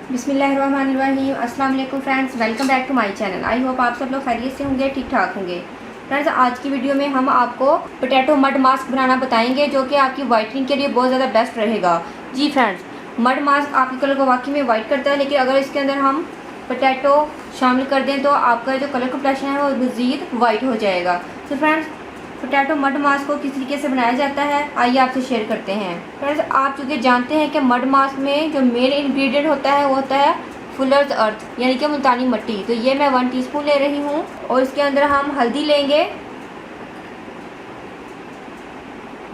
बिस्मिल्लाहिर्रहमानिर्रहीम। अस्सलाम वालेकुम friends, welcome back to my channel. I hope आप सब लोग खैरियत से होंगे, ठीक ठाक होंगे। फ्रेंड्स, आज की वीडियो में हम आपको पोटैटो मड मास्क बनाना बताएंगे, जो कि आपकी वाइटनिंग के लिए बहुत ज़्यादा बेस्ट रहेगा। जी फ्रेंड्स, मड मास्क आपके कलर को वाकई में वाइट करता है, लेकिन अगर इसके अंदर हम पोटैटो शामिल कर दें तो आपका जो कलर कॉम्प्लेक्शन है वो मज़ीद वाइट हो जाएगा। तो फ्रेंड्स, पोटैटो मड मास्क को किस तरीके से बनाया जाता है आइए आपसे शेयर करते हैं। फ्रेंड्स, आप चूँकि जानते हैं कि मड मास्क में जो मेन इंग्रेडिएंट होता है वो होता है फुलर्स अर्थ, यानी कि मुल्तानी मिट्टी। तो ये मैं 1 टीस्पून ले रही हूँ और इसके अंदर हम हल्दी लेंगे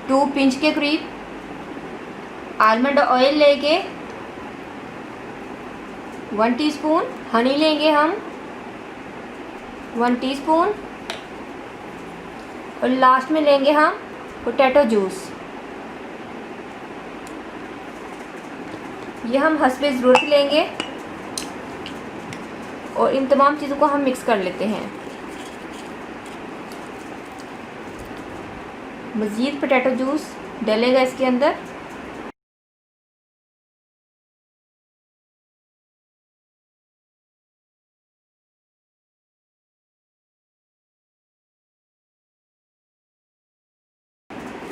2 पिंच के करीब, आलमंड ऑयल लेंगे 1 टीस्पून, हनी लेंगे हम 1 टीस्पून और लास्ट में लेंगे हम पोटैटो जूस। ये हम हस्बे ज़रूरत लेंगे और इन तमाम चीज़ों को हम मिक्स कर लेते हैं। मज़ीद पोटैटो जूस डलेगा इसके अंदर।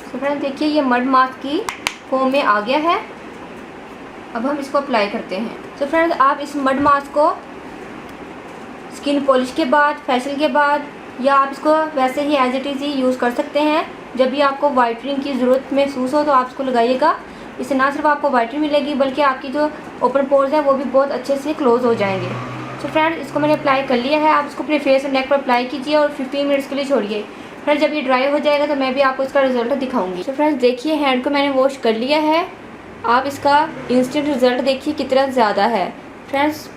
तो फ्रेंड्स देखिए, ये मड मास्क की फॉर्म में आ गया है। अब हम इसको अप्लाई करते हैं। तो फ्रेंड्स, आप इस मड मास्क को स्किन पॉलिश के बाद, फेशियल के बाद, या आप इसको वैसे ही एज इट इज़ ही यूज़ कर सकते हैं। जब भी आपको वाइटनिंग की ज़रूरत महसूस हो तो आप इसको लगाइएगा। इससे ना सिर्फ आपको वाइटनिंग मिलेगी बल्कि आपकी जो ओपन पोर्स हैं वो भी बहुत अच्छे से क्लोज़ हो जाएंगे। तो फ्रेंड्स, इसको मैंने अप्लाई कर लिया है। आप इसको अपने फेस और नेक पर अप्लाई कीजिए और 15 मिनट्स के लिए छोड़िए। फिर जब ये ड्राई हो जाएगा तो मैं भी आपको इसका रिजल्ट दिखाऊंगी। तो फ्रेंड्स देखिए, हैंड को मैंने वॉश कर लिया है। आप इसका इंस्टेंट रिजल्ट देखिए कितना ज़्यादा है। फ्रेंड्स,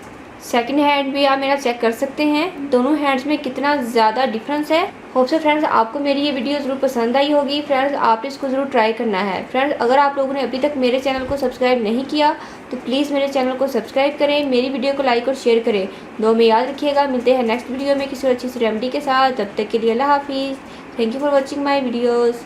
सेकंड हैंड भी आप मेरा चेक कर सकते हैं, दोनों हैंड्स में कितना ज़्यादा डिफरेंस है। होप से फ्रेंड्स आपको मेरी ये वीडियो ज़रूर पसंद आई होगी। फ्रेंड्स, आपने इसको ज़रूर ट्राई करना है। फ्रेंड्स, अगर आप लोगों ने अभी तक मेरे चैनल को सब्सक्राइब नहीं किया तो प्लीज़ मेरे चैनल को सब्सक्राइब करें, मेरी वीडियो को लाइक और शेयर करें। दो में याद रखिएगा। मिलते हैं नेक्स्ट वीडियो में किसी अच्छी सी रेमेडी के साथ। तब तक के लिए अल्लाह हाफिज़। Thank you for watching my videos.